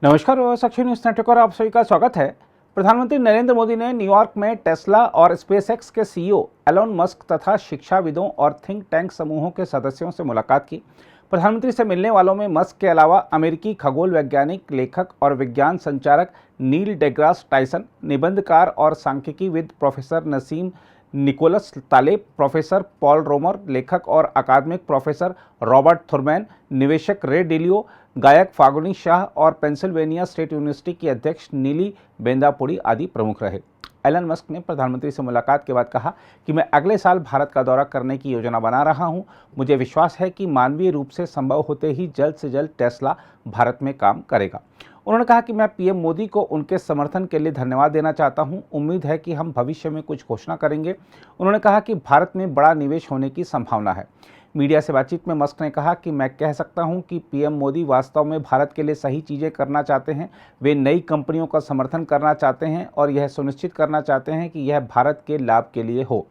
नमस्कार, Prabhasakshi news network और आप सभी का स्वागत है। प्रधानमंत्री नरेंद्र मोदी ने न्यूयॉर्क में टेस्ला और स्पेसएक्स के सीईओ एलोन मस्क तथा शिक्षाविदों और थिंक टैंक समूहों के सदस्यों से मुलाकात की। प्रधानमंत्री से मिलने वालों में मस्क के अलावा अमेरिकी खगोल वैज्ञानिक, लेखक और विज्ञान संचारक नील डेग्रास टाइसन, निबंधकार और सांख्यिकीविद professor Nassim Nicholas Taleb, professor Paul Romer, लेखक और अकादमिक प्रोफेसर रॉबर्ट थुरमैन, निवेशक रे डिलियो, गायक फागुनी शाह और पेंसिल्वेनिया स्टेट यूनिवर्सिटी की अध्यक्ष नीली बेंदापुड़ी आदि प्रमुख रहे। एलन मस्क ने प्रधानमंत्री से मुलाकात के बाद कहा कि मैं अगले साल भारत का दौरा करने की योजना बना रहा हूं। मुझे विश्वास है कि मानवीय रूप से संभव होते ही जल्द से जल्द टेस्ला भारत में काम करेगा। उन्होंने कहा कि मैं पीएम मोदी को उनके समर्थन के लिए धन्यवाद देना चाहता हूं। उम्मीद है कि हम भविष्य में कुछ घोषणा करेंगे। उन्होंने कहा कि भारत में बड़ा निवेश होने की संभावना है। मीडिया से बातचीत में मस्क ने कहा कि मैं कह सकता हूं कि पीएम मोदी वास्तव में भारत के लिए सही चीज़ें करना चाहते हैं। वे नई कंपनियों का समर्थन करना चाहते हैं और यह सुनिश्चित करना चाहते हैं कि यह भारत के लाभ के लिए हो।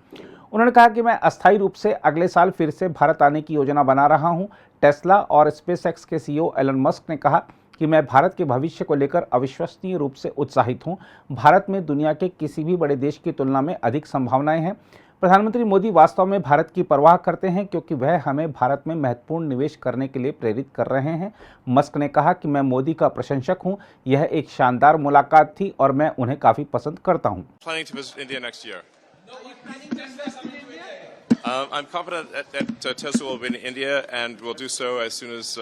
उन्होंने कहा कि मैं अस्थायी रूप से अगले साल फिर से भारत आने की योजना बना रहा हूं। टेस्ला और स्पेसएक्स के सीईओ एलन मस्क ने कहा कि मैं भारत के भविष्य को लेकर अविश्वसनीय रूप से उत्साहित हूं। भारत में दुनिया के किसी भी बड़े देश की तुलना में अधिक संभावनाएं हैं। प्रधानमंत्री मोदी वास्तव में भारत की परवाह करते हैं क्योंकि वह हमें भारत में महत्वपूर्ण निवेश करने के लिए प्रेरित कर रहे हैं। मस्क ने कहा कि मैं मोदी का प्रशंसक हूं। यह एक शानदार मुलाकात थी और मैं उन्हें काफी पसंद करता हूं। I'm confident that Tesla will be in India and will do so as soon as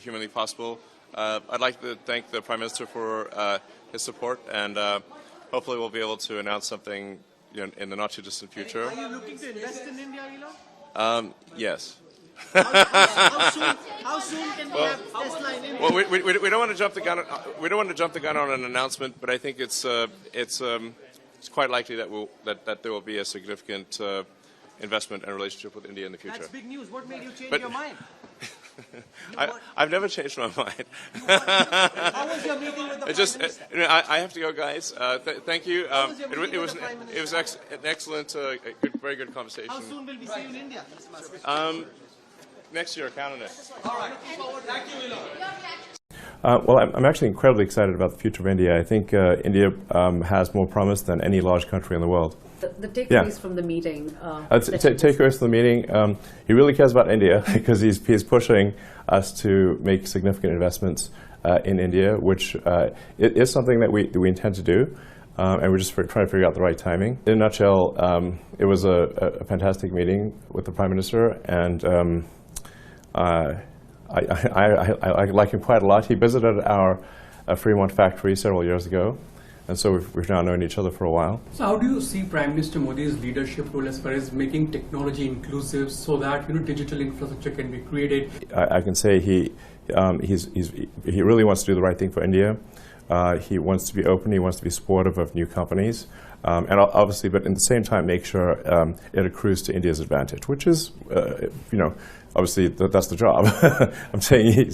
humanly possible. I'd like to thank the Prime Minister for his support, and hopefully we'll be able to announce something in the not too distant future. Are you looking to invest in India, Elon? Yes. How soon can we have Tesla in India? Well, we don't want to jump the gun. We don't want to jump the gun on an announcement, but I think it's quite likely that there will be a significant investment and relationship with India in the future. That's big news. What made you change your mind? I've never changed my mind. How was your meeting with the Prime Minister? I have to go, guys. Thank you. It was an excellent, very good conversation. How soon will we see you in India, Mr. Musk? Next year, count on it. All right. Thank you, Elon. Well, I'm actually incredibly excited about the future of India. I think India has more promise than any large country in the world. The takeaways from the meeting. Takeaways from the meeting. He really cares about India because he's pushing us to make significant investments in India, which it is something that we intend to do, and we're just trying to figure out the right timing. In a nutshell, it was a fantastic meeting with the Prime Minister, and I like him quite a lot. He visited our Fremont factory several years ago, and so we've now known each other for a while. So how do you see Prime Minister Modi's leadership role as far as making technology inclusive so that digital infrastructure can be created? I can say he really wants to do the right thing for India. He wants to be open. He wants to be supportive of new companies, and obviously, but at the same time, make sure it accrues to India's advantage, which is, obviously that's the job. I'm saying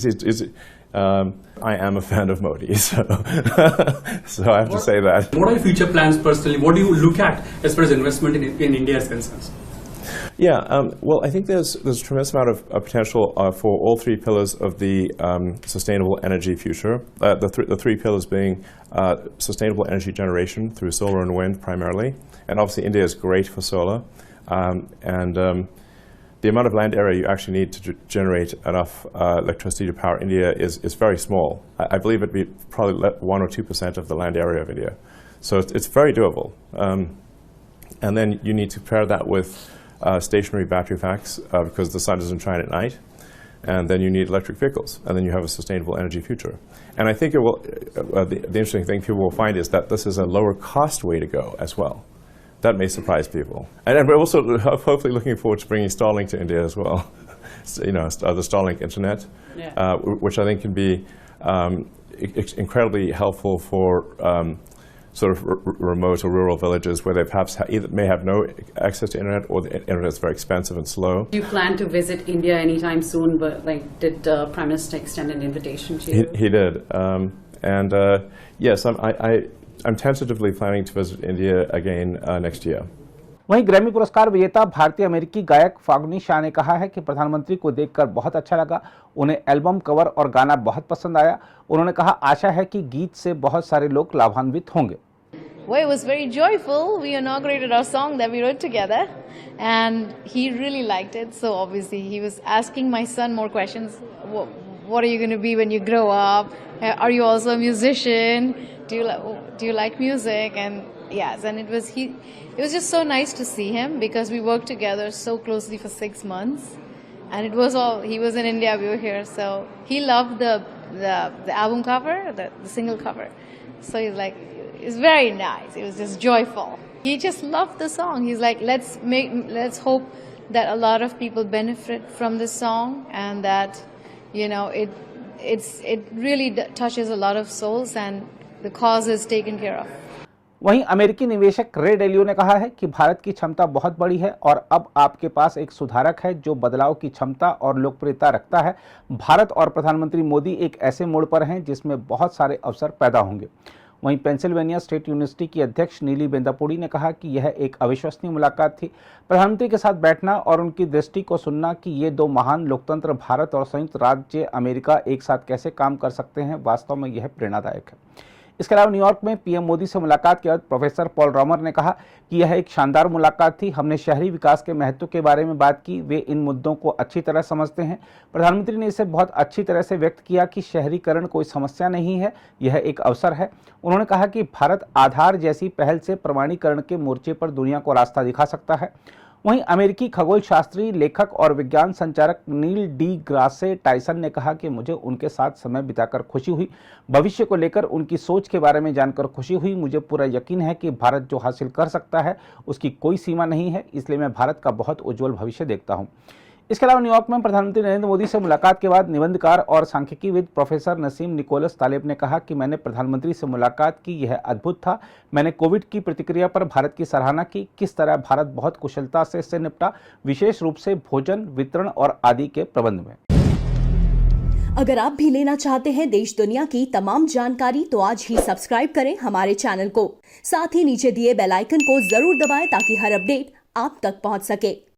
I am a fan of Modi, so I have to say that. What are your future plans personally? What do you look at as far as investment in India is concerned? Yeah, well, I think there's a tremendous amount of potential for all three pillars of the sustainable energy future. The three pillars being sustainable energy generation through solar and wind primarily, and obviously India is great for solar, and the amount of land area you actually need to generate enough electricity to power India is very small. I believe it'd be probably 1 or 2% of the land area of India. So it's very doable. And then you need to pair that with stationary battery packs because the sun doesn't shine at night. And then you need electric vehicles. And then you have a sustainable energy future. And I think it will, the interesting thing people will find is that this is a lower cost way to go as well. That may surprise people. And we're also hopefully looking forward to bringing Starlink to India as well. The Starlink internet, which I think can be incredibly helpful for sort of remote or rural villages where they perhaps may have no access to internet, or the internet is very expensive and slow. Do you plan to visit India anytime soon? But did the Prime Minister extend an invitation to you? He did. Yes, I'm tentatively planning to visit India again next year. वहीं Grammy पुरस्कार विजेता भारतीय अमेरिकी गायक फागुनी शाह ने कहा है कि प्रधानमंत्री को देखकर बहुत अच्छा लगा, उन्हें एल्बम कवर और गाना बहुत पसंद आया। उन्होंने कहा, आशा है कि गीत से बहुत सारे लोग लाभान्वित होंगे। Well, it was very joyful. We inaugurated our song that we wrote together, and he really liked it. So obviously, he was asking my son more questions. What are you going to be when you grow up? Are you also a musician? Do you like music? And yes, and it was just so nice to see him because we worked together so closely for 6 months, and it was all he was in India, we were here, so he loved the album cover, the single cover. So he's like, it's very nice. It was just joyful. He just loved the song. He's like, let's hope that a lot of people benefit from this song, and that it really touches a lot of souls, and the cause is taken care of. वहीं अमेरिकी निवेशक रे डेलियो ने कहा है कि भारत की क्षमता बहुत बड़ी है और अब आपके पास एक सुधारक है जो बदलाव की क्षमता और लोकप्रियता रखता है। भारत और प्रधानमंत्री मोदी एक ऐसे मोड़ पर हैं जिसमें बहुत सारे अवसर पैदा होंगे। वहीं पेंसिल्वेनिया स्टेट यूनिवर्सिटी की अध्यक्ष नीली बेंदापुड़ी ने कहा कि यह एक अविश्वसनीय मुलाकात थी। प्रधानमंत्री के साथ बैठना और उनकी दृष्टि को सुनना कि ये दो महान लोकतंत्र भारत और संयुक्त राज्य अमेरिका एक साथ कैसे काम कर सकते हैं, वास्तव में यह प्रेरणादायक है। इसके अलावा न्यूयॉर्क में पीएम मोदी से मुलाकात के बाद प्रोफेसर पॉल रॉमर ने कहा कि यह एक शानदार मुलाकात थी। हमने शहरी विकास के महत्व के बारे में बात की। वे इन मुद्दों को अच्छी तरह समझते हैं। प्रधानमंत्री ने इसे बहुत अच्छी तरह से व्यक्त किया कि शहरीकरण कोई समस्या नहीं है, यह एक अवसर है। उन्होंने कहा कि भारत आधार जैसी पहल से प्रमाणीकरण के मोर्चे पर दुनिया को रास्ता दिखा सकता है। वहीं अमेरिकी खगोल शास्त्री, लेखक और विज्ञान संचारक नील डी ग्रासे टाइसन ने कहा कि मुझे उनके साथ समय बिताकर खुशी हुई। भविष्य को लेकर उनकी सोच के बारे में जानकर खुशी हुई। मुझे पूरा यकीन है कि भारत जो हासिल कर सकता है उसकी कोई सीमा नहीं है, इसलिए मैं भारत का बहुत उज्जवल भविष्य देखता हूँ। इसके अलावा न्यूयॉर्क में प्रधानमंत्री नरेंद्र मोदी से मुलाकात के बाद निबंधकार और सांख्यिकीविद प्रोफेसर नसीम निकोलस तालेब ने कहा कि मैंने प्रधानमंत्री से मुलाकात की, यह अद्भुत था। मैंने कोविड की प्रतिक्रिया पर भारत की सराहना की, किस तरह भारत बहुत कुशलता से इससे निपटा, विशेष रूप से भोजन वितरण और आदि के प्रबंध में। अगर आप भी लेना चाहते हैं देश दुनिया की तमाम जानकारी तो आज ही सब्सक्राइब करें हमारे चैनल को। साथ ही नीचे दिए बेल आइकन को जरूर दबाएं ताकि हर अपडेट आप तक पहुंच सके।